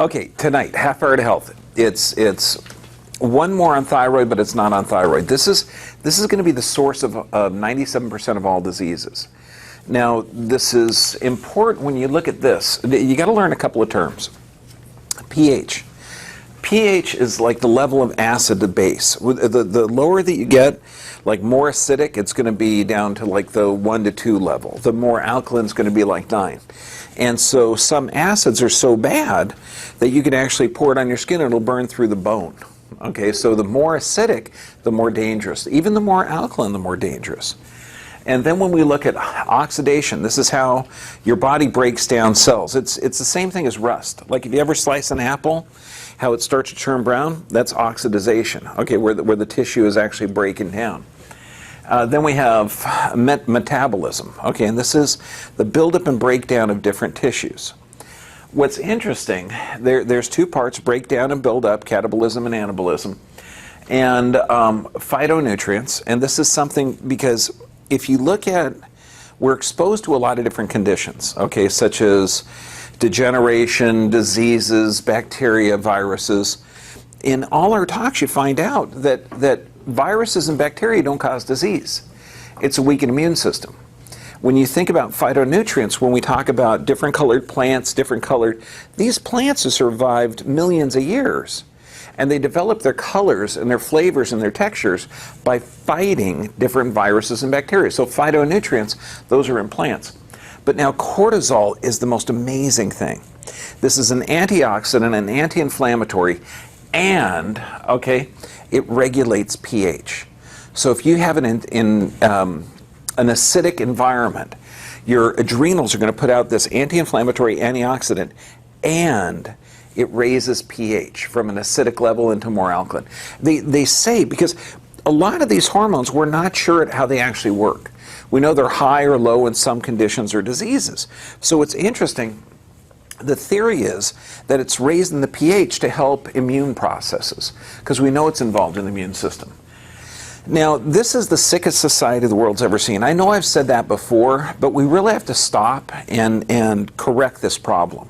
Okay, tonight, half hour to health. It's one more on thyroid, but it's not on thyroid. This is going to be the source of 97% of all diseases. Now, this is important when you look at this. You got to learn a couple of terms. pH. pH is like the level of acid to base. The lower that you get, like more acidic, it's going to be down to like the 1 to 2 level. The more alkaline is going to be like 9. And so some acids are so bad that you can actually pour it on your skin and it'll burn through the bone. Okay, so the more acidic, the more dangerous. Even the more alkaline, the more dangerous. And then when we look at oxidation, this is how your body breaks down cells. It's the same thing as rust. Like if you ever slice an apple, how it starts to turn brown, that's oxidization, okay, where the tissue is actually breaking down. Then we have metabolism, okay, and this is the buildup and breakdown of different tissues. What's interesting, there's two parts, breakdown and buildup, catabolism and anabolism, and phytonutrients, and this is something because if you look at, we're exposed to a lot of different conditions, okay, such as degeneration, diseases, bacteria, viruses. In all our talks you find out that viruses and bacteria don't cause disease. It's a weakened immune system. When you think about phytonutrients, when we talk about different colored plants, these plants have survived millions of years. And they develop their colors and their flavors and their textures by fighting different viruses and bacteria. So phytonutrients, those are in plants. But now cortisol is the most amazing thing. This is an antioxidant, an anti-inflammatory, and, okay, it regulates pH. So if you have an acidic environment, your adrenals are going to put out this anti-inflammatory antioxidant, and it raises pH from an acidic level into more alkaline. They say, because a lot of these hormones, we're not sure how they actually work. We know they're high or low in some conditions or diseases. So it's interesting. The theory is that it's raising the pH to help immune processes, because we know it's involved in the immune system. Now, this is the sickest society the world's ever seen. I know I've said that before, but we really have to stop and correct this problem.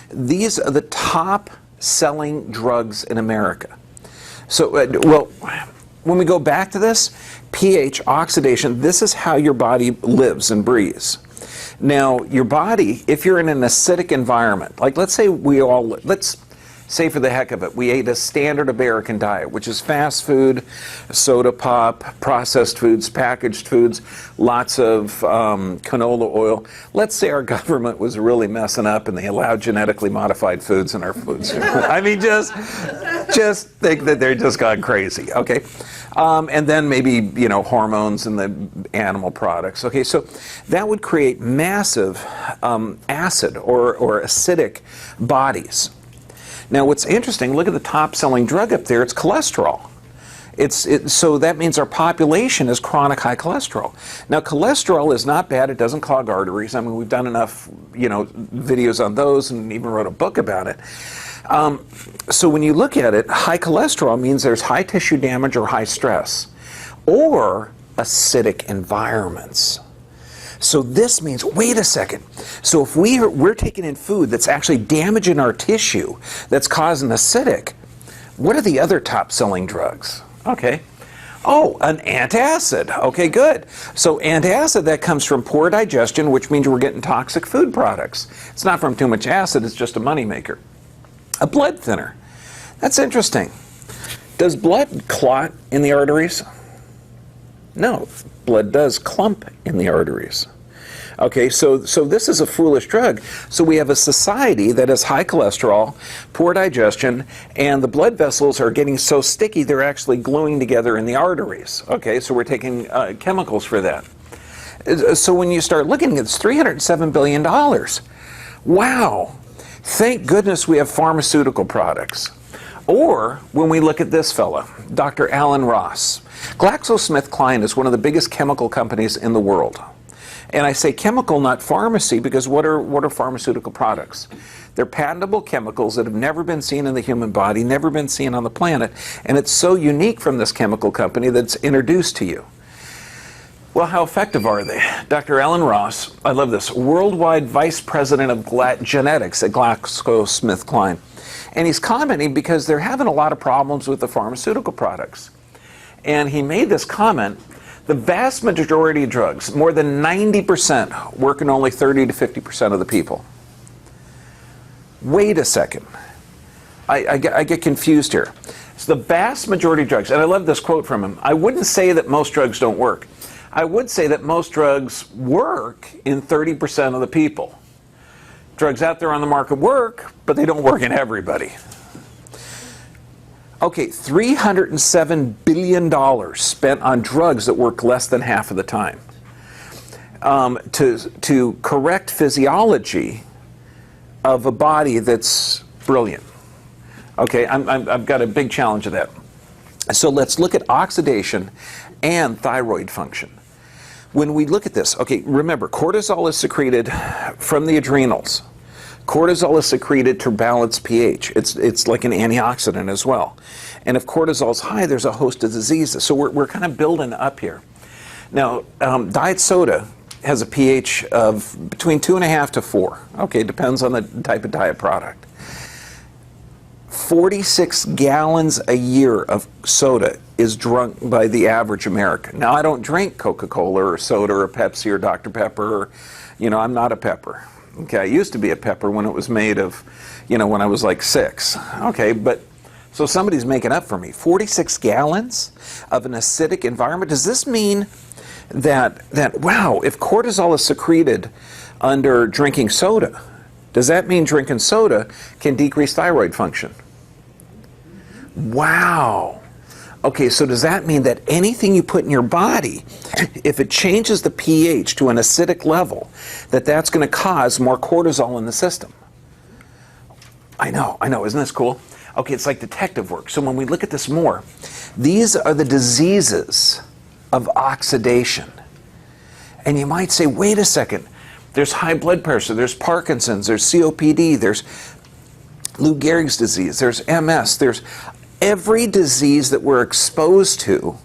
These are the top selling drugs in America. So, well, when we go back to this, pH, oxidation, this is how your body lives and breathes. Now, your body, if you're in an acidic environment, like let's say let's say for the heck of it, we ate a standard American diet, which is fast food, soda pop, processed foods, packaged foods, lots of canola oil. Let's say our government was really messing up and they allowed genetically modified foods in our foods. I mean, just think that they're just gone crazy, okay? And then maybe, you know, hormones and the animal products. Okay, so that would create massive acid or acidic bodies. Now, what's interesting, look at the top-selling drug up there. It's cholesterol. So that means our population is chronic high cholesterol. Now, cholesterol is not bad. It doesn't clog arteries. I mean, we've done enough, you know, videos on those and even wrote a book about it. So when you look at it, high cholesterol means there's high tissue damage or high stress or acidic environments. So this means, wait a second, so if we're taking in food that's actually damaging our tissue, that's causing acidic, what are the other top-selling drugs? Okay. Oh, an antacid. Okay, good. So antacid, that comes from poor digestion, which means we're getting toxic food products. It's not from too much acid, it's just a moneymaker. A blood thinner. That's interesting. Does blood clot in the arteries? No, blood does clump in the arteries. Okay, so this is a foolish drug. So we have a society that has high cholesterol, poor digestion, and the blood vessels are getting so sticky they're actually gluing together in the arteries. Okay, so we're taking chemicals for that. So when you start looking at it, it's $307 billion. Wow. Thank goodness we have pharmaceutical products. Or when we look at this fella, Dr. Alan Ross. GlaxoSmithKline is one of the biggest chemical companies in the world. And I say chemical, not pharmacy, because what are pharmaceutical products? They're patentable chemicals that have never been seen in the human body, never been seen on the planet, and it's so unique from this chemical company that it's introduced to you. Well, how effective are they? Dr. Alan Ross, I love this, worldwide vice president of genetics at GlaxoSmithKline. And he's commenting because they're having a lot of problems with the pharmaceutical products. And he made this comment, the vast majority of drugs, more than 90%, work in only 30 to 50% of the people. Wait a second. I get confused here. So the vast majority of drugs, and I love this quote from him, I wouldn't say that most drugs don't work. I would say that most drugs work in 30% of the people. Drugs out there on the market work, but they don't work in everybody. Okay, $307 billion spent on drugs that work less than half of the time. To correct physiology of a body that's brilliant. Okay, I've got a big challenge of that. So let's look at oxidation and thyroid function. When we look at this, okay, remember, cortisol is secreted from the adrenals. Cortisol is secreted to balance pH. It's like an antioxidant as well. And if cortisol is high, there's a host of diseases. So we're kind of building up here. Now, diet soda has a pH of between 2.5 to 4. Okay, depends on the type of diet product. 46 gallons a year of soda is drunk by the average American. Now, I don't drink Coca-Cola or soda or Pepsi or Dr. Pepper. Or, I'm not a pepper. Okay, I used to be a pepper when it was made of, when I was like 6. Okay, but so somebody's making up for me. 46 gallons of an acidic environment. Does this mean that wow, if cortisol is secreted under drinking soda, does that mean drinking soda can decrease thyroid function? Wow. Okay, so does that mean that anything you put in your body, if it changes the pH to an acidic level, that's going to cause more cortisol in the system? I know, isn't this cool? Okay, it's like detective work. So when we look at this more, these are the diseases of oxidation. And you might say, wait a second, there's high blood pressure, there's Parkinson's, there's COPD, there's Lou Gehrig's disease, there's MS, there's every disease that we're exposed to,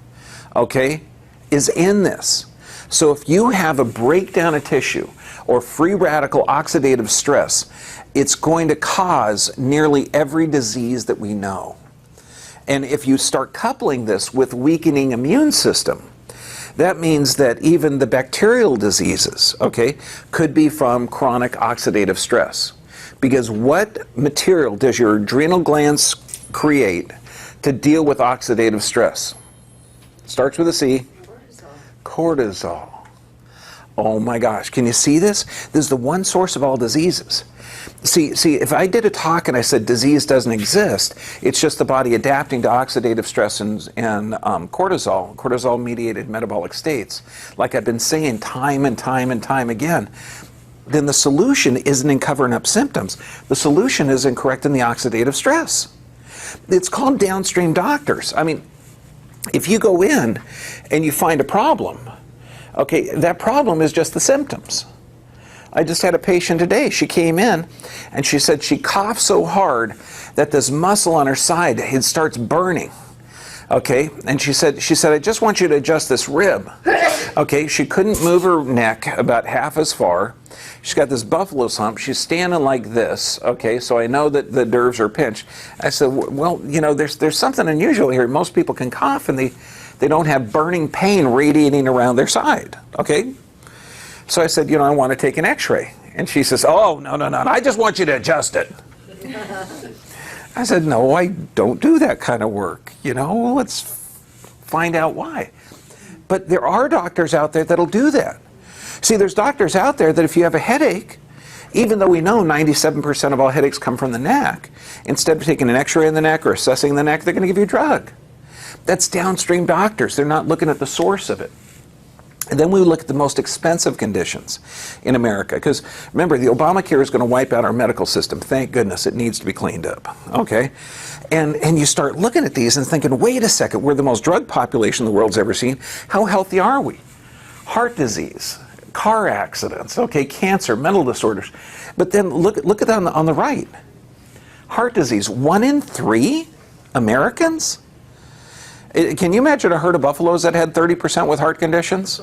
okay, is in this. So if you have a breakdown of tissue or free radical oxidative stress, it's going to cause nearly every disease that we know. And if you start coupling this with weakening immune system, that means that even the bacterial diseases, okay, could be from chronic oxidative stress. Because what material does your adrenal glands create to deal with oxidative stress? Starts with a C. Cortisol. Oh my gosh, can you see this? This is the one source of all diseases. See, if I did a talk and I said disease doesn't exist, it's just the body adapting to oxidative stress and cortisol-mediated metabolic states, like I've been saying time and time and time again, then the solution isn't in covering up symptoms. The solution is in correcting the oxidative stress. It's called downstream doctors. I mean, if you go in and you find a problem, okay, that problem is just the symptoms. I just had a patient today. She came in and she said she coughed so hard that this muscle on her side, it starts burning. Okay, and she said, I just want you to adjust this rib. Okay, she couldn't move her neck about half as far. She's got this buffalo's hump. She's standing like this. Okay, so I know that the nerves are pinched. I said, well, there's something unusual here. Most people can cough and they don't have burning pain radiating around their side. Okay, so I said, I want to take an x-ray. And she says, oh, no, I just want you to adjust it. I said, no, I don't do that kind of work. Let's find out why. But there are doctors out there that'll do that. See, there's doctors out there that if you have a headache, even though we know 97% of all headaches come from the neck, instead of taking an x-ray in the neck or assessing the neck, they're going to give you a drug. That's downstream doctors. They're not looking at the source of it. And then we look at the most expensive conditions in America. Because remember, the Obamacare is going to wipe out our medical system. Thank goodness, it needs to be cleaned up. Okay? And you start looking at these and thinking, wait a second, we're the most drug population the world's ever seen. How healthy are we? Heart disease, car accidents, okay, cancer, mental disorders. But then look at that on the right. Heart disease, 1 in 3 Americans? Can you imagine a herd of buffaloes that had 30% with heart conditions?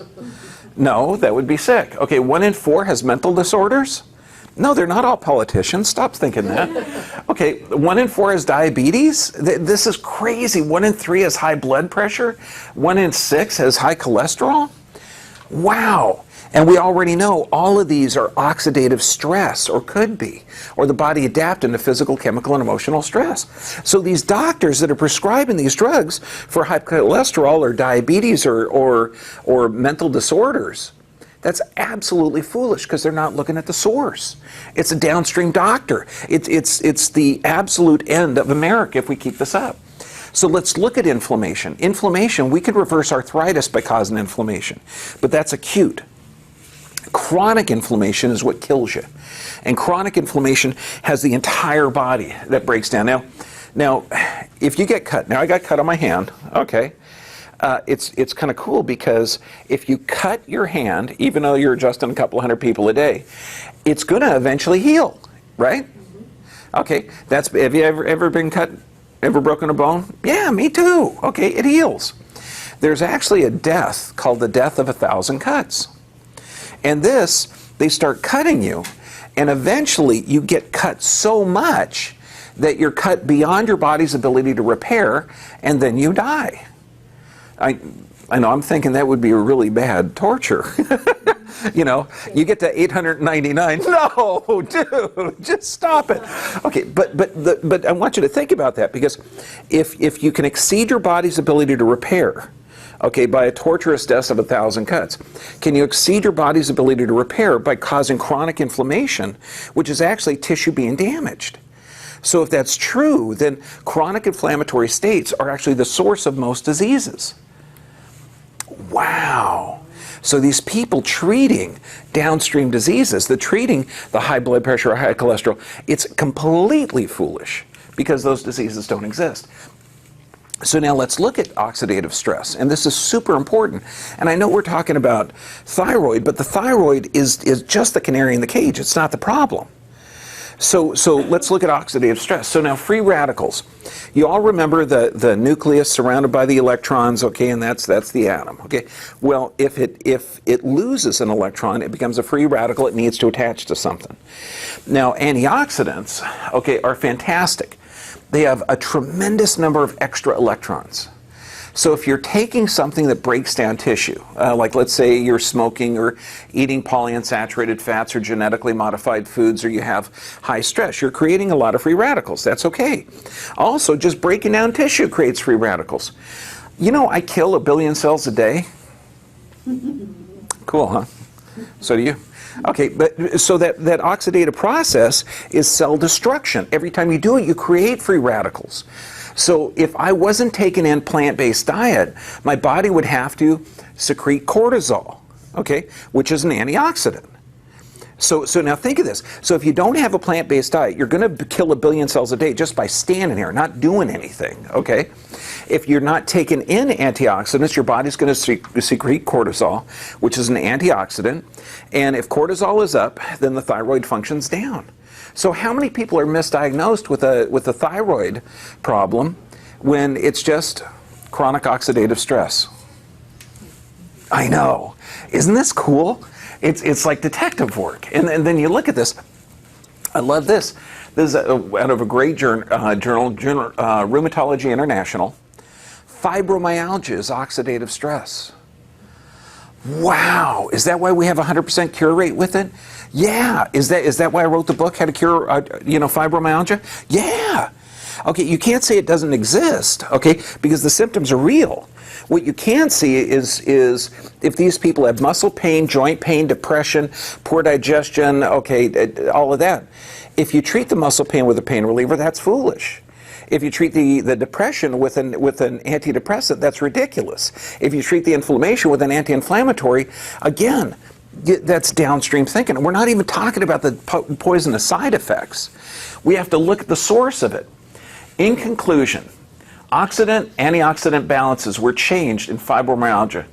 No, that would be sick. Okay, 1 in 4 has mental disorders? No, they're not all politicians. Stop thinking that. Okay, 1 in 4 has diabetes? This is crazy. 1 in 3 has high blood pressure? 1 in 6 has high cholesterol? Wow. And we already know all of these are oxidative stress, or could be, or the body adapting to physical, chemical, and emotional stress. So these doctors that are prescribing these drugs for high cholesterol or diabetes or mental disorders, that's absolutely foolish because they're not looking at the source. It's a downstream doctor. It's the absolute end of America if we keep this up. So let's look at inflammation. Inflammation, we can reverse arthritis by causing inflammation, but that's acute. Chronic inflammation is what kills you. And chronic inflammation has the entire body that breaks down. Now, if you get cut, now I got cut on my hand, okay. It's kind of cool because if you cut your hand, even though you're adjusting a couple hundred people a day, it's going to eventually heal, right? Okay, have you ever been cut, ever broken a bone? Yeah, me too. Okay, it heals. There's actually a death called the death of 1,000 cuts. And this, they start cutting you, and eventually you get cut so much that you're cut beyond your body's ability to repair, and then you die. I know, I'm thinking that would be a really bad torture. You know, you get to 899. No, dude, just stop it. Okay, but I want you to think about that, because if you can exceed your body's ability to repair, okay, by a torturous death of 1,000 cuts, can you exceed your body's ability to repair by causing chronic inflammation, which is actually tissue being damaged? So if that's true, then chronic inflammatory states are actually the source of most diseases. Wow. So these people treating downstream diseases, treating the high blood pressure or high cholesterol, it's completely foolish because those diseases don't exist. So now let's look at oxidative stress, and this is super important. And I know we're talking about thyroid, but the thyroid is just the canary in the cage. It's not the problem. So let's look at oxidative stress. So now free radicals. You all remember the nucleus surrounded by the electrons, okay, and that's the atom, okay? Well, if it loses an electron, it becomes a free radical. It needs to attach to something. Now, antioxidants, okay, are fantastic. They have a tremendous number of extra electrons. So if you're taking something that breaks down tissue, like let's say you're smoking or eating polyunsaturated fats or genetically modified foods, or you have high stress, you're creating a lot of free radicals. That's okay. Also, just breaking down tissue creates free radicals. You know, I kill 1 billion cells a day. Cool, huh? So do you. Okay, but so that oxidative process is cell destruction. Every time you do it, you create free radicals. So if I wasn't taking in plant-based diet, my body would have to secrete cortisol, okay, which is an antioxidant. So now think of this. So if you don't have a plant-based diet, you're going to kill 1 billion cells a day just by standing here, not doing anything, okay? If you're not taking in antioxidants, your body's going to secrete cortisol, which is an antioxidant. And if cortisol is up, then the thyroid functions down. So how many people are misdiagnosed with a thyroid problem when it's just chronic oxidative stress? I know. Isn't this cool? It's like detective work. And then you look at this. I love this. This is out of a great journal, Rheumatology International. Fibromyalgia is oxidative stress. Wow. Is that why we have a 100% cure rate with it? Yeah. Is that why I wrote the book, How to Cure Fibromyalgia? Yeah. Okay, you can't say it doesn't exist, okay, because the symptoms are real. What you can see is if these people have muscle pain, joint pain, depression, poor digestion, okay, all of that. If you treat the muscle pain with a pain reliever, that's foolish. If you treat the depression with an antidepressant, that's ridiculous. If you treat the inflammation with an anti-inflammatory, again, that's downstream thinking. And we're not even talking about the poisonous side effects. We have to look at the source of it. In conclusion, oxidant-antioxidant balances were changed in fibromyalgia.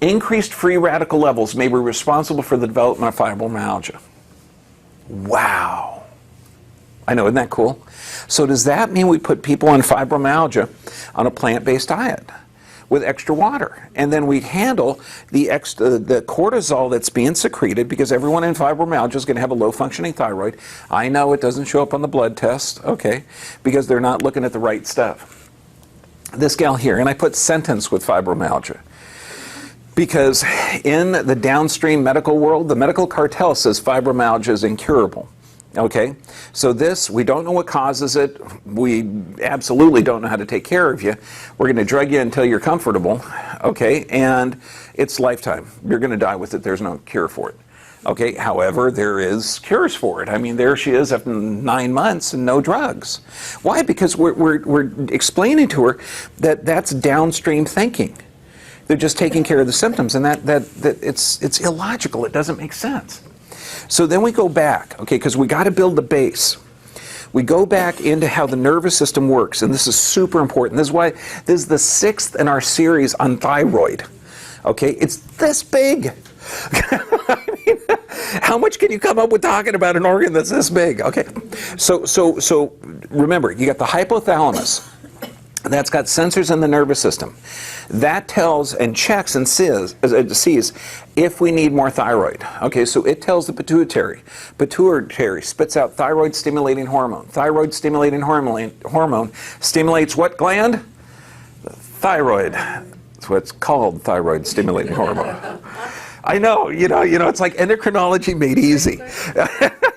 Increased free radical levels may be responsible for the development of fibromyalgia. Wow. I know, isn't that cool? So does that mean we put people on fibromyalgia on a plant-based diet? with extra water. And then we handle the cortisol that's being secreted, because everyone in fibromyalgia is going to have a low-functioning thyroid. I know it doesn't show up on the blood test, okay, because they're not looking at the right stuff. This gal here, and I put sentence with fibromyalgia, because in the downstream medical world, the medical cartel says fibromyalgia is incurable. Okay, so this, we don't know what causes it. We absolutely don't know how to take care of you. We're going to drug you until you're comfortable, okay, and it's lifetime. You're going to die with it. There's no cure for it. Okay, however, there is cures for it. I mean, there she is after 9 months and no drugs. Why? Because we're explaining to her that that's downstream thinking. They're just taking care of the symptoms, and that it's illogical. It doesn't make sense. So then we go back, okay, because we got to build the base. We go back into how the nervous system works, and this is super important. This is why this is the 6th in our series on thyroid. Okay, it's this big. I mean, how much can you come up with talking about an organ that's this big? Okay, so remember, you got the hypothalamus. That's got sensors in the nervous system. That tells and checks and sees if we need more thyroid. Okay, so it tells the pituitary. Pituitary spits out thyroid-stimulating hormone. Thyroid-stimulating hormone stimulates what gland? The thyroid. That's what it's called, thyroid-stimulating hormone. I know, you know, it's like endocrinology made easy.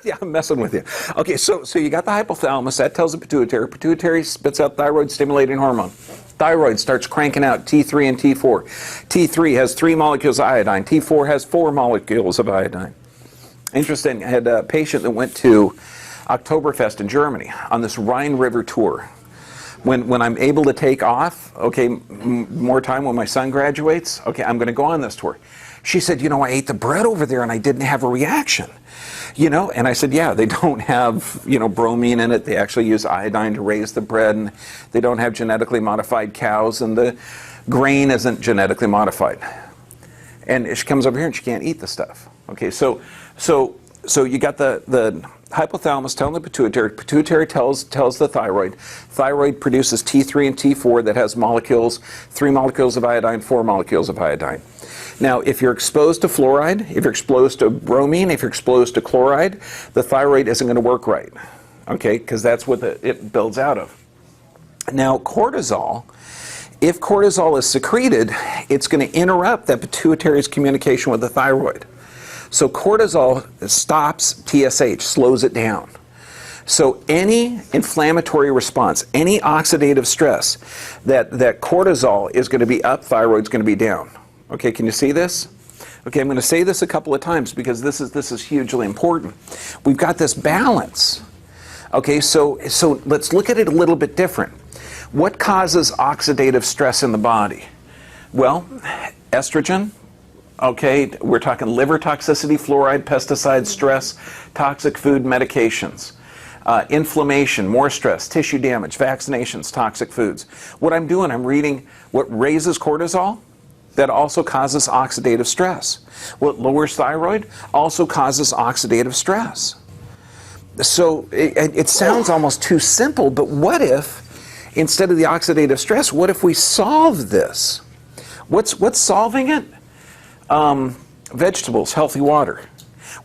Yeah, I'm messing with you. Okay, so you got the hypothalamus, that tells the pituitary. Pituitary spits out thyroid-stimulating hormone. Thyroid starts cranking out T3 and T4. T3 has 3 molecules of iodine. T4 has 4 molecules of iodine. Interesting, I had a patient that went to Oktoberfest in Germany on this Rhine River tour. When I'm able to take off, okay, more time when my son graduates, okay, I'm going to go on this tour. She said, you know, I ate the bread over there and I didn't have a reaction. You know, and I said, yeah, they don't have, you know, bromine in it. They actually use iodine to raise the bread, and they don't have genetically modified cows, and the grain isn't genetically modified. And she comes over here and she can't eat the stuff. Okay, so you got the hypothalamus telling the pituitary. Pituitary tells the thyroid. Thyroid produces T3 and T4 that has molecules, 3 molecules of iodine, 4 molecules of iodine. Now, if you're exposed to fluoride, if you're exposed to bromine, if you're exposed to chloride, the thyroid isn't going to work right, okay, because that's what it builds out of. Now, cortisol, if cortisol is secreted, it's going to interrupt that pituitary's communication with the thyroid. So cortisol stops TSH, slows it down. So any inflammatory response, any oxidative stress, that cortisol is going to be up, thyroid's going to be down. Okay, can you see this? Okay, I'm going to say this a couple of times because this is hugely important. We've got this balance. Okay, so let's look at it a little bit different. What causes oxidative stress in the body? Well, estrogen. Okay, we're talking liver toxicity, fluoride, pesticides, stress, toxic food, medications, inflammation, more stress, tissue damage, vaccinations, toxic foods. What I'm doing, I'm reading what raises cortisol. That also causes oxidative stress. What lowers thyroid also causes oxidative stress. So it sounds almost too simple, but what if, instead of the oxidative stress, what if we solve this? What's solving it? Vegetables, healthy water.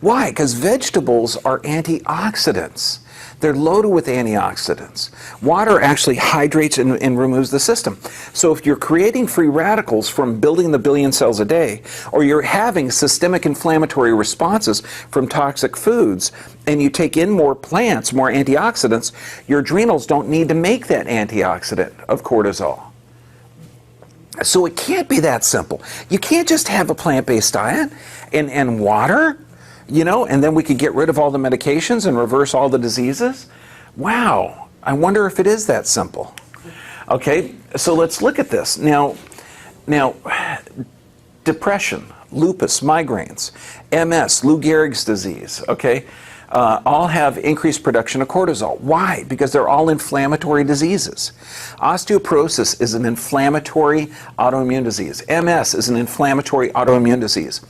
Why? Because vegetables are antioxidants. They're loaded with antioxidants. Water actually hydrates and removes the system. So if you're creating free radicals from building the 1 billion cells a day, or you're having systemic inflammatory responses from toxic foods, and you take in more plants, more antioxidants, your adrenals don't need to make that antioxidant of cortisol. So it can't be that simple. You can't just have a plant-based diet and water, you know, and then we could get rid of all the medications and reverse all the diseases. Wow, I wonder if it is that simple. Okay, so let's look at this. Now, depression, lupus, migraines, MS, Lou Gehrig's disease, okay, all have increased production of cortisol. Why? Because they're all inflammatory diseases. Osteoporosis is an inflammatory autoimmune disease. MS is an inflammatory autoimmune disease.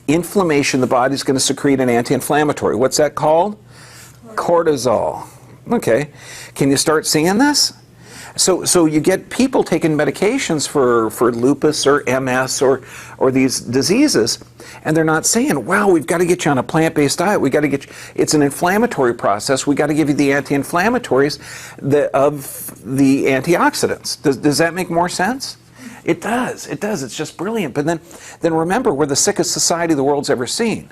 Inflammation, the body's going to secrete an anti-inflammatory. What's that called? Cortisol. Okay. Can you start seeing this? So you get people taking medications for lupus or MS or these diseases, and they're not saying, wow, we've got to get you on a plant-based diet. We got to get you, it's an inflammatory process. We got to give you the anti-inflammatories of the antioxidants. Does that make more sense? It does. It does. It's just brilliant. But then remember, we're the sickest society the world's ever seen.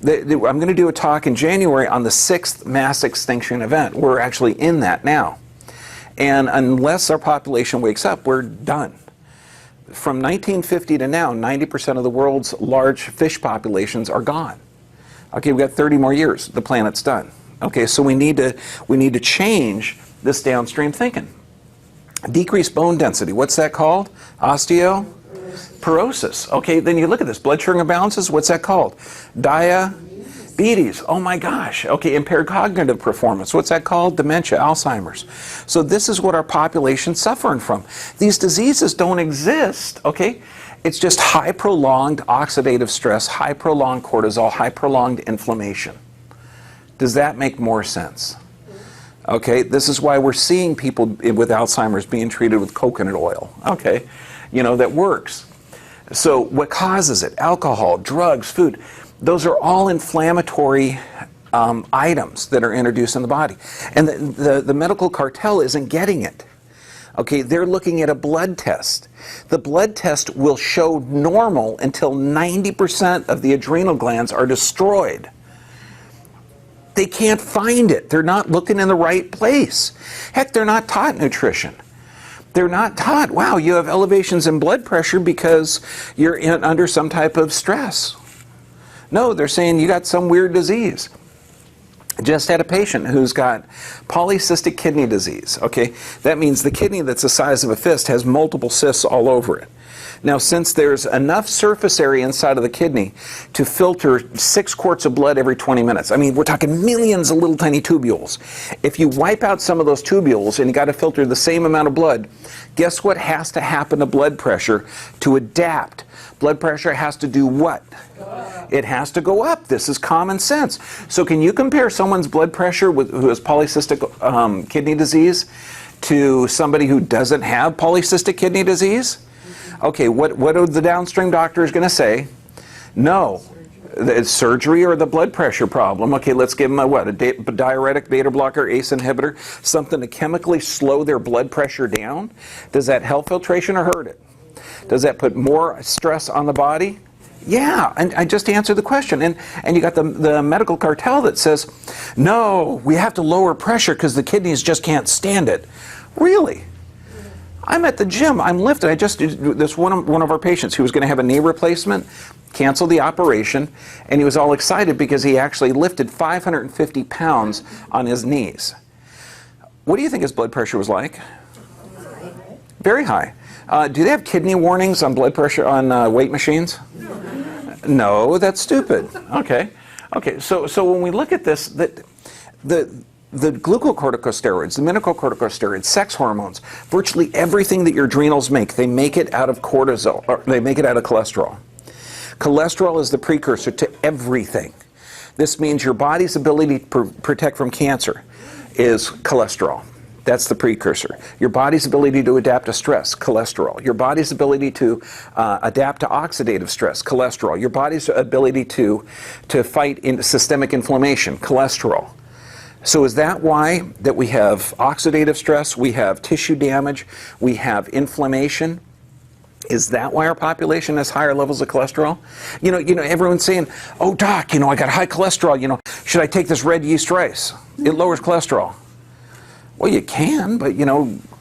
I'm going to do a talk in January on the 6th mass extinction event. We're actually in that now. And unless our population wakes up, we're done. From 1950 to now, 90% of the world's large fish populations are gone. Okay, we've got 30 more years. The planet's done. Okay, so we need to change this downstream thinking. Decreased bone density. What's that called? Osteoporosis. Okay, then you look at this. Blood sugar imbalances. What's that called? Diabetes. Oh my gosh. Okay, impaired cognitive performance. What's that called? Dementia, Alzheimer's. So this is what our population's suffering from. These diseases don't exist, okay? It's just high prolonged oxidative stress, high prolonged cortisol, high prolonged inflammation. Does that make more sense? Okay, this is why we're seeing people with Alzheimer's being treated with coconut oil. Okay, you know, that works. So what causes it? Alcohol, drugs, food. Those are all inflammatory items that are introduced in the body. And the medical cartel isn't getting it. Okay, they're looking at a blood test. The blood test will show normal until 90% of the adrenal glands are destroyed. They can't find it. They're not looking in the right place. Heck, they're not taught nutrition. They're not taught, wow, you have elevations in blood pressure because you're under some type of stress. No, they're saying you got some weird disease. I just had a patient who's got polycystic kidney disease. Okay, that means the kidney that's the size of a fist has multiple cysts all over it. Now, since there's enough surface area inside of the kidney to filter 6 quarts of blood every 20 minutes, I mean, we're talking millions of little tiny tubules. If you wipe out some of those tubules and you got to filter the same amount of blood, guess what has to happen to blood pressure to adapt? Blood pressure has to do what? It has to go up. This is common sense. So can you compare someone's blood pressure who has polycystic kidney disease to somebody who doesn't have polycystic kidney disease? Okay, what are the downstream doctors going to say? No. It's surgery or the blood pressure problem. Okay, let's give them a diuretic, beta blocker, ACE inhibitor, something to chemically slow their blood pressure down. Does that help filtration or hurt it? Does that put more stress on the body? Yeah, and I just answered the question. And you got the medical cartel that says, no, we have to lower pressure because the kidneys just can't stand it. Really? I'm at the gym, I'm lifting. I just did this one of our patients who was going to have a knee replacement, canceled the operation, and he was all excited because he actually lifted 550 pounds on his knees. What do you think his blood pressure was like? Very high. Do they have kidney warnings on blood pressure on weight machines? No, that's stupid. Okay. Okay, so when we look at this, the glucocorticosteroids, the mineralocorticosteroids, sex hormones, virtually everything that your adrenals make, they make it out of cortisol, or they make it out of cholesterol. Cholesterol is the precursor to everything. This means your body's ability to protect from cancer is cholesterol. That's the precursor. Your body's ability to adapt to stress, cholesterol. Your body's ability to adapt to oxidative stress, cholesterol. Your body's ability to fight systemic inflammation, cholesterol. So is that why that we have oxidative stress, we have tissue damage, we have inflammation? Is that why our population has higher levels of cholesterol? You know, everyone's saying, oh doc, I got high cholesterol, should I take this red yeast rice? It lowers cholesterol. Well, you can, but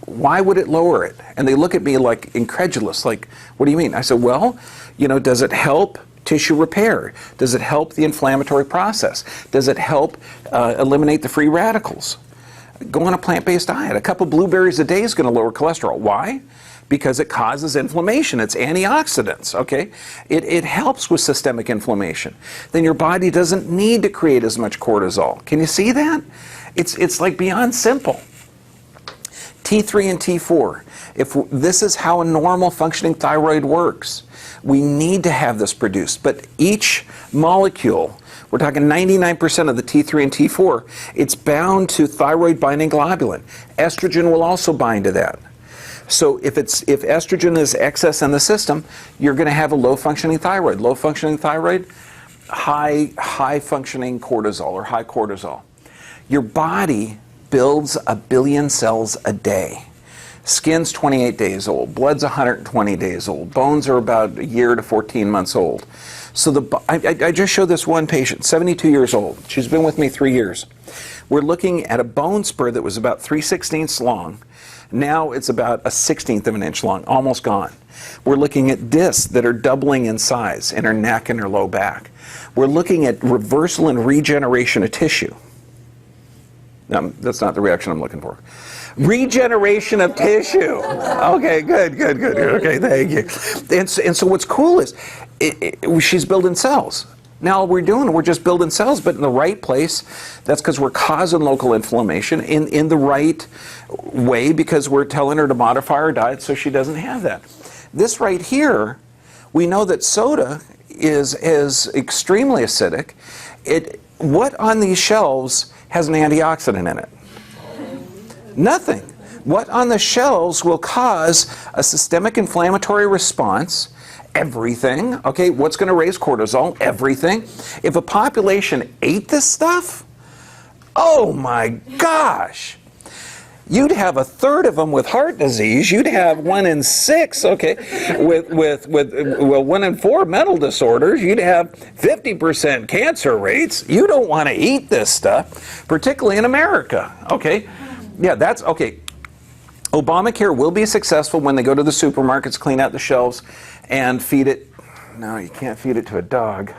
why would it lower it? And they look at me like incredulous, like, what do you mean? I said, well, does it help tissue repair? Does it help the inflammatory process? Does it help eliminate the free radicals? Go on a plant-based diet. A couple blueberries a day is going to lower cholesterol. Why? Because it causes inflammation. It's antioxidants, okay? It helps with systemic inflammation. Then your body doesn't need to create as much cortisol. Can you see that? It's like beyond simple. T3 and T4. This is how a normal functioning thyroid works. We need to have this produced, but each molecule We're talking 99% of the T3 and T4. It's bound to thyroid binding globulin. Estrogen will also bind to that. So if estrogen is excess in the system, you're going to have a low functioning thyroid. Low functioning thyroid, high functioning cortisol or high cortisol. Your body builds 1 billion cells a day. Skin's 28 days old. Blood's 120 days old. Bones are about a year to 14 months old. So I just showed this one patient, 72 years old. She's been with me 3 years. We're looking at a bone spur that was about 3/16 long. Now it's about 1/16 of an inch long, almost gone. We're looking at discs that are doubling in size in her neck and her low back. We're looking at reversal and regeneration of tissue. That's not the reaction I'm looking for. Regeneration of tissue. Okay, good. Okay, thank you. And so what's cool is she's building cells. Now all we're doing, we're just building cells, but in the right place. That's because we're causing local inflammation in the right way, because we're telling her to modify her diet so she doesn't have that. This right here, we know that soda is extremely acidic. What on these shelves has an antioxidant in it? Nothing. What on the shelves will cause a systemic inflammatory response? Everything. Okay, what's going to raise cortisol? Everything. If a population ate this stuff, oh my gosh, you'd have 1/3 of them with heart disease. You'd have 1 in 6, okay, with 1 in 4 mental disorders. You'd have 50% cancer rates. You don't want to eat this stuff, particularly in America. Okay, yeah, that's okay. Obamacare will be successful when they go to the supermarkets, clean out the shelves, and feed it. No, you can't feed it to a dog.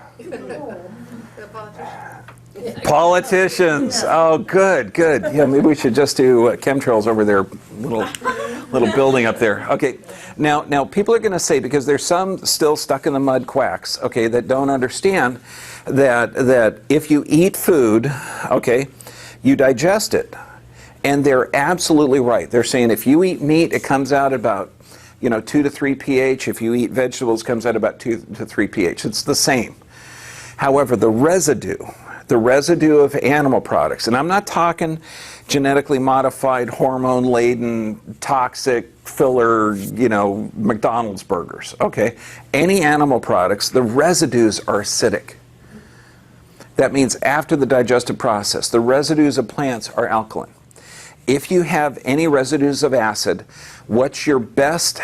Politicians. Oh, good. Yeah, maybe we should just do chemtrails over their little building up there. Okay. Now people are going to say, because there's some still stuck in the mud quacks, okay, that don't understand that if you eat food, okay, you digest it. And they're absolutely right. They're saying if you eat meat, it comes out about 2 to 3 pH. If you eat vegetables, it comes out about 2 to 3 pH. It's the same. However, the residue of animal products, and I'm not talking genetically modified, hormone-laden, toxic, filler, McDonald's burgers, okay? Any animal products, the residues are acidic. That means after the digestive process, the residues of plants are alkaline. If you have any residues of acid, what's your best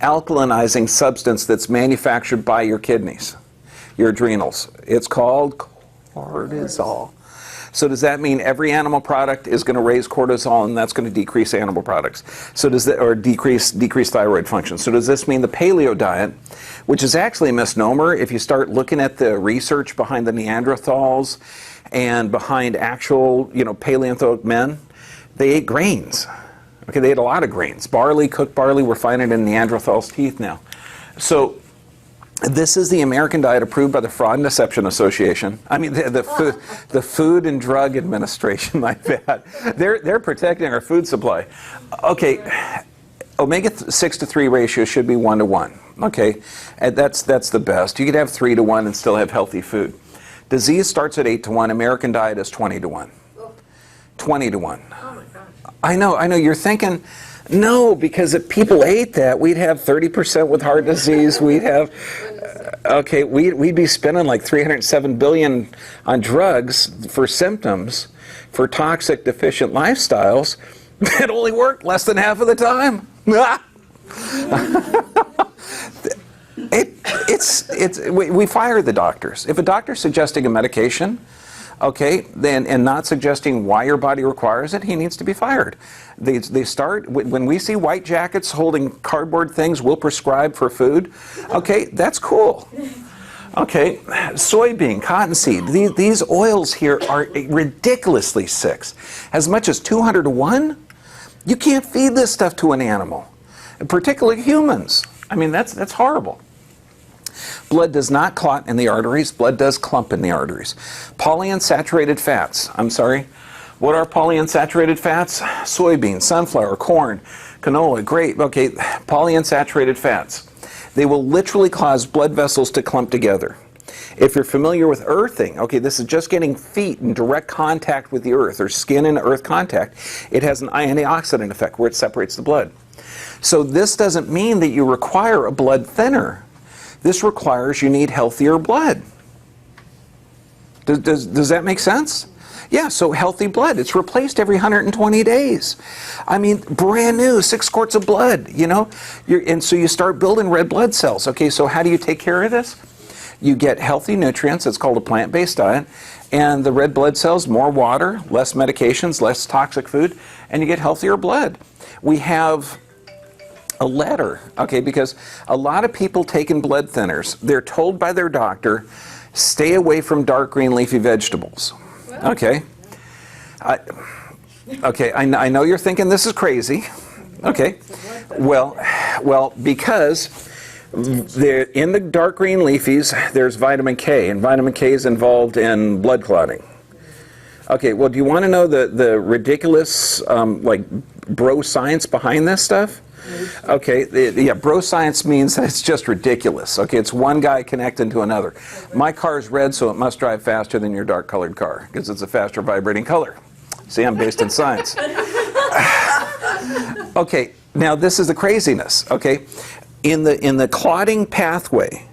alkalinizing substance that's manufactured by your kidneys, your adrenals? It's called cortisol. So does that mean every animal product is going to raise cortisol, and that's going to decrease animal products? So does that, or decrease thyroid function? So does this mean the paleo diet, which is actually a misnomer if you start looking at the research behind the Neanderthals and behind actual, Paleonthic men, they ate grains. Okay, they ate a lot of grains. Barley, cooked barley, we're finding it in Neanderthals' teeth now. So this is the American diet approved by the Fraud and Deception Association. I mean, the Food and Drug Administration, like that. They're protecting our food supply. Okay, omega-6 to 3 ratio should be 1 to 1. Okay, and that's the best. You could have 3 to 1 and still have healthy food. Disease starts at 8 to 1. American diet is 20 to 1. 20 to 1. Oh my gosh. I know. You're thinking, no, because if people ate that, we'd have 30% with heart disease. We'd have, we'd be spending like $307 billion on drugs for symptoms, for toxic, deficient lifestyles that only work less than half of the time. We fire the doctors. If a doctor's suggesting a medication, and not suggesting why your body requires it, he needs to be fired. They start, when we see white jackets holding cardboard things we'll prescribe for food, that's cool. Okay, soybean, cottonseed, these oils here are ridiculously sick. As much as 200 to 1? You can't feed this stuff to an animal, particularly humans. I mean, that's horrible. Blood does not clot in the arteries. Blood does clump in the arteries. Polyunsaturated fats. I'm sorry. What are polyunsaturated fats? Soybean, sunflower, corn, canola, grape. Okay, polyunsaturated fats. They will literally cause blood vessels to clump together. If you're familiar with earthing, okay, this is just getting feet in direct contact with the earth, or skin and earth contact. It has an antioxidant effect where it separates the blood. So this doesn't mean that you require a blood thinner. This requires you need healthier blood. Does that make sense? Yeah, so healthy blood. It's replaced every 120 days. I mean, brand new, 6 quarts of blood, you know? And so you start building red blood cells. Okay, so how do you take care of this? You get healthy nutrients. It's called a plant-based diet. And the red blood cells, more water, less medications, less toxic food, and you get healthier blood. We have a letter, okay, because a lot of people taking blood thinners, they're told by their doctor, stay away from dark green leafy vegetables. Okay. I know you're thinking this is crazy. Okay. Well, because in the dark green leafies, there's vitamin K, and vitamin K is involved in blood clotting. Okay, well, do you want to know the ridiculous, like, bro science behind this stuff? Okay, yeah, bro science means that it's just ridiculous. Okay, it's one guy connecting to another. My car's red, so it must drive faster than your dark-colored car, because it's a faster vibrating color. See, I'm based in science. Okay, now this is the craziness, okay? In the clotting pathway,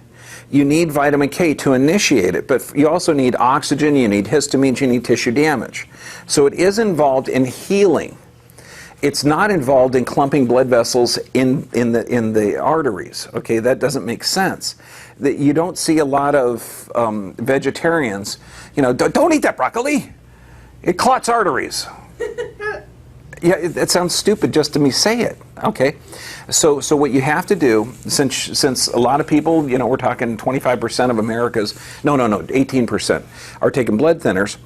you need vitamin K to initiate it, but you also need oxygen, you need histamines, you need tissue damage. So it is involved in healing. It's not involved in clumping blood vessels in the arteries. Okay, that doesn't make sense. That you don't see a lot of vegetarians, you know, don't eat that broccoli. It clots arteries. Yeah, it sounds stupid just to me say it. Okay, so what you have to do, since a lot of people, you know, we're talking 25% of America's, no, 18% are taking blood thinners.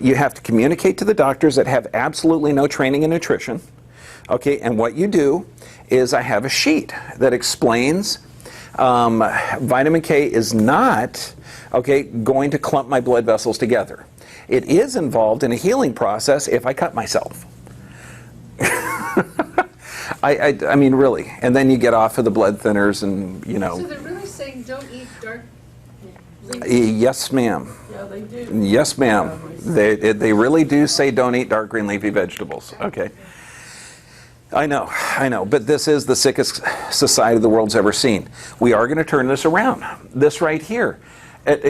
You have to communicate to the doctors that have absolutely no training in nutrition. Okay, and what you do is I have a sheet that explains vitamin K is not, okay, going to clump my blood vessels together. It is involved in a healing process if I cut myself. I mean, really. And then you get off of the blood thinners and, you know. So they're really saying don't eat dark leafy? Yes, ma'am. Yeah, they do. Yes, ma'am. They really do say don't eat dark green leafy vegetables. Okay. I know. But this is the sickest society the world's ever seen. We are going to turn this around. This right here.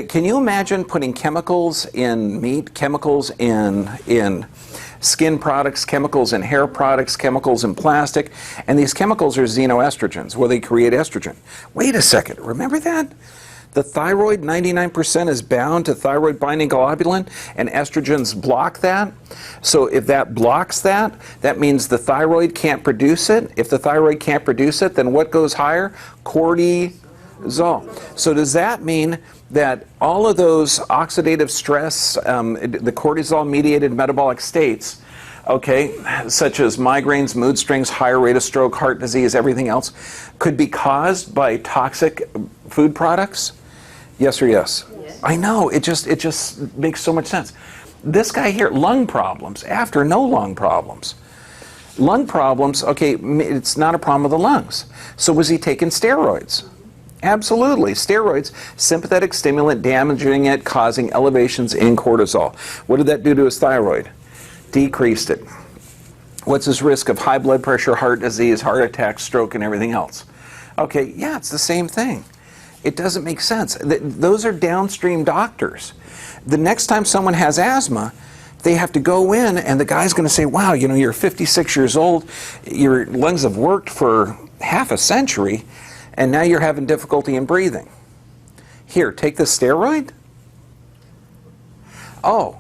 Can you imagine putting chemicals in meat, chemicals in skin products, chemicals in hair products, chemicals in plastic, and these chemicals are xenoestrogens, where they create estrogen. Wait a second, remember that? The thyroid, 99% is bound to thyroid binding globulin, and estrogens block that. So if that blocks that, that means the thyroid can't produce it. If the thyroid can't produce it, then what goes higher? Cortisol. So does that mean that all of those oxidative stress, the cortisol-mediated metabolic states, okay, such as migraines, mood swings, higher rate of stroke, heart disease, everything else, could be caused by toxic food products? Yes or yes? Yes. I know, it just makes so much sense. This guy here, lung problems, after no lung problems. Lung problems, okay, it's not a problem with the lungs. So was he taking steroids? Absolutely. Steroids, sympathetic stimulant, damaging it, causing elevations in cortisol. What did that do to his thyroid? Decreased it. What's his risk of high blood pressure, heart disease, heart attack, stroke, and everything else? Okay, yeah, it's the same thing. It doesn't make sense. Those are downstream doctors. The next time someone has asthma, they have to go in and the guy's going to say, wow, you know, you're 56 years old, your lungs have worked for half a century, and now you're having difficulty in breathing. Here, take the steroid. Oh,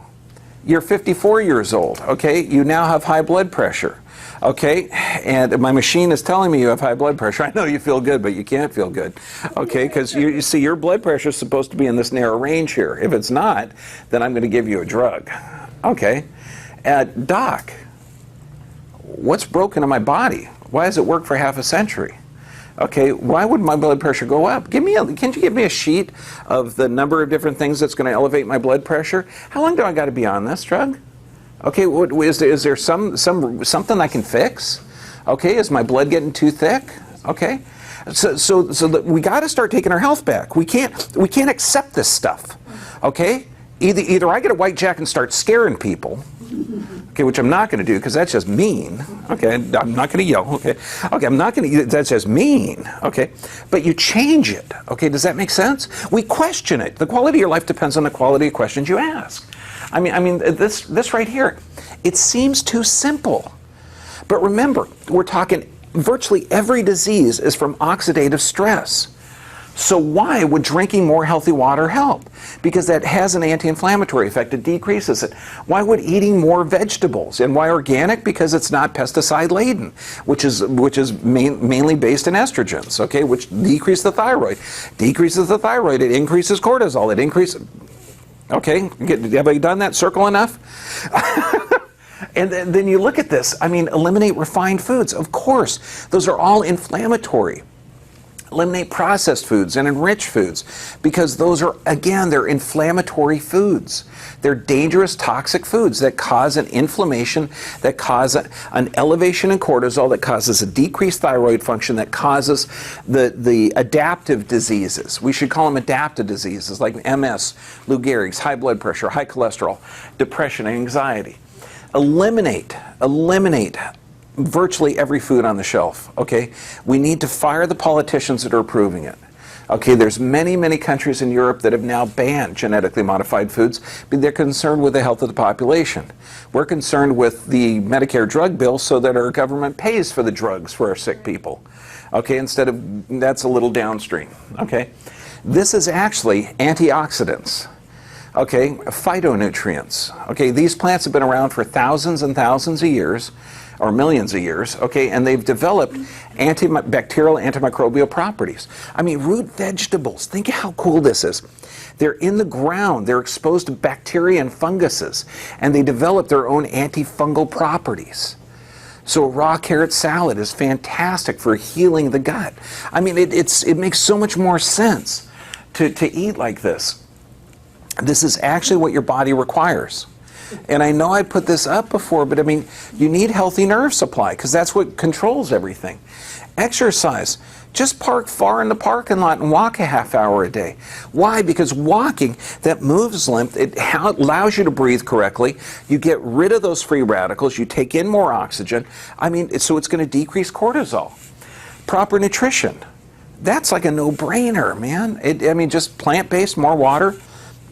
you're 54 years old, okay? You now have high blood pressure, okay? And my machine is telling me you have high blood pressure. I know you feel good, but you can't feel good, okay? Because you see, your blood pressure is supposed to be in this narrow range here. If it's not, then I'm going to give you a drug. Okay. Doc, what's broken in my body? Why has it worked for half a century? Okay, why would my blood pressure go up? Can't you give me a sheet of the number of different things that's going to elevate my blood pressure? How long do I got to be on this drug? Okay, is there something I can fix? Okay, is my blood getting too thick? okay? So that we got to start taking our health back. We can't accept this stuff, okay? Either I get a white jacket and start scaring people, okay, which I'm not going to do because that's just mean, okay? I'm not going to yell, okay? Okay, I'm not going to, that's just mean, okay? But you change it, okay? Does that make sense? We question it. The quality of your life depends on the quality of questions you ask. I mean, this right here, it seems too simple. But remember, we're talking virtually every disease is from oxidative stress. So why would drinking more healthy water help? Because that has an anti-inflammatory effect. It decreases it. Why would eating more vegetables? And why organic? Because it's not pesticide laden, which is mainly based in estrogens, okay, which decrease the thyroid. Decreases the thyroid, it increases cortisol, it increases, okay, have I done that circle enough? And then you look at this, I mean, eliminate refined foods. Of course, those are all inflammatory. Eliminate processed foods and enriched foods because those are, again, they're inflammatory foods. They're dangerous, toxic foods that cause an inflammation, that cause an elevation in cortisol, that causes a decreased thyroid function, that causes the adaptive diseases. We should call them adaptive diseases like MS, Lou Gehrig's, high blood pressure, high cholesterol, depression, and anxiety. Eliminate virtually every food on the shelf, okay? We need to fire the politicians that are approving it. Okay, there's many countries in Europe that have now banned genetically modified foods, but they're concerned with the health of the population. We're concerned with the Medicare drug bill so that our government pays for the drugs for our sick people. Okay, instead of, that's a little downstream, okay? This is actually antioxidants. Okay, phytonutrients. Okay, these plants have been around for thousands and thousands of years, or millions of years, okay, and they've developed antibacterial, antimicrobial properties. I mean, root vegetables, think how cool this is. They're in the ground, they're exposed to bacteria and funguses, and they develop their own antifungal properties. So a raw carrot salad is fantastic for healing the gut. I mean, it makes so much more sense to eat like this. This is actually what your body requires. And I know I put this up before, but I mean, you need healthy nerve supply because that's what controls everything. Exercise. Just park far in the parking lot and walk a half hour a day. Why? Because walking, that moves lymph, it allows you to breathe correctly. You get rid of those free radicals. You take in more oxygen. I mean, so it's going to decrease cortisol. Proper nutrition. That's like a no-brainer, man. I mean, just plant-based, more water.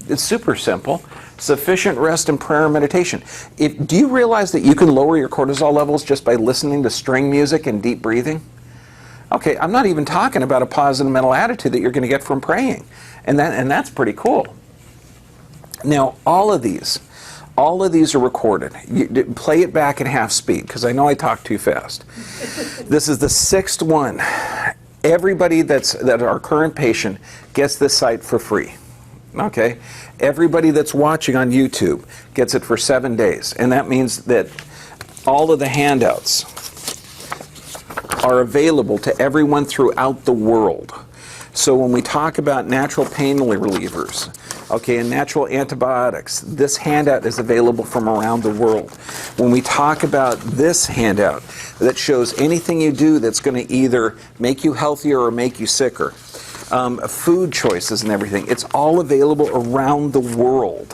It's super simple. Sufficient rest and prayer and meditation. Do you realize that you can lower your cortisol levels just by listening to string music and deep breathing? Okay, I'm not even talking about a positive mental attitude that you're going to get from praying. And that's pretty cool. Now, all of these are recorded. You play it back at half speed, because I know I talk too fast. This is the 6th one. Everybody that our current patient gets this site for free. Okay, everybody that's watching on YouTube gets it for 7 days, and that means that all of the handouts are available to everyone throughout the world. So when we talk about natural pain relievers, okay, and natural antibiotics, this handout is available from around the world. When we talk about this handout that shows anything you do that's going to either make you healthier or make you sicker, food choices and everything. It's all available around the world.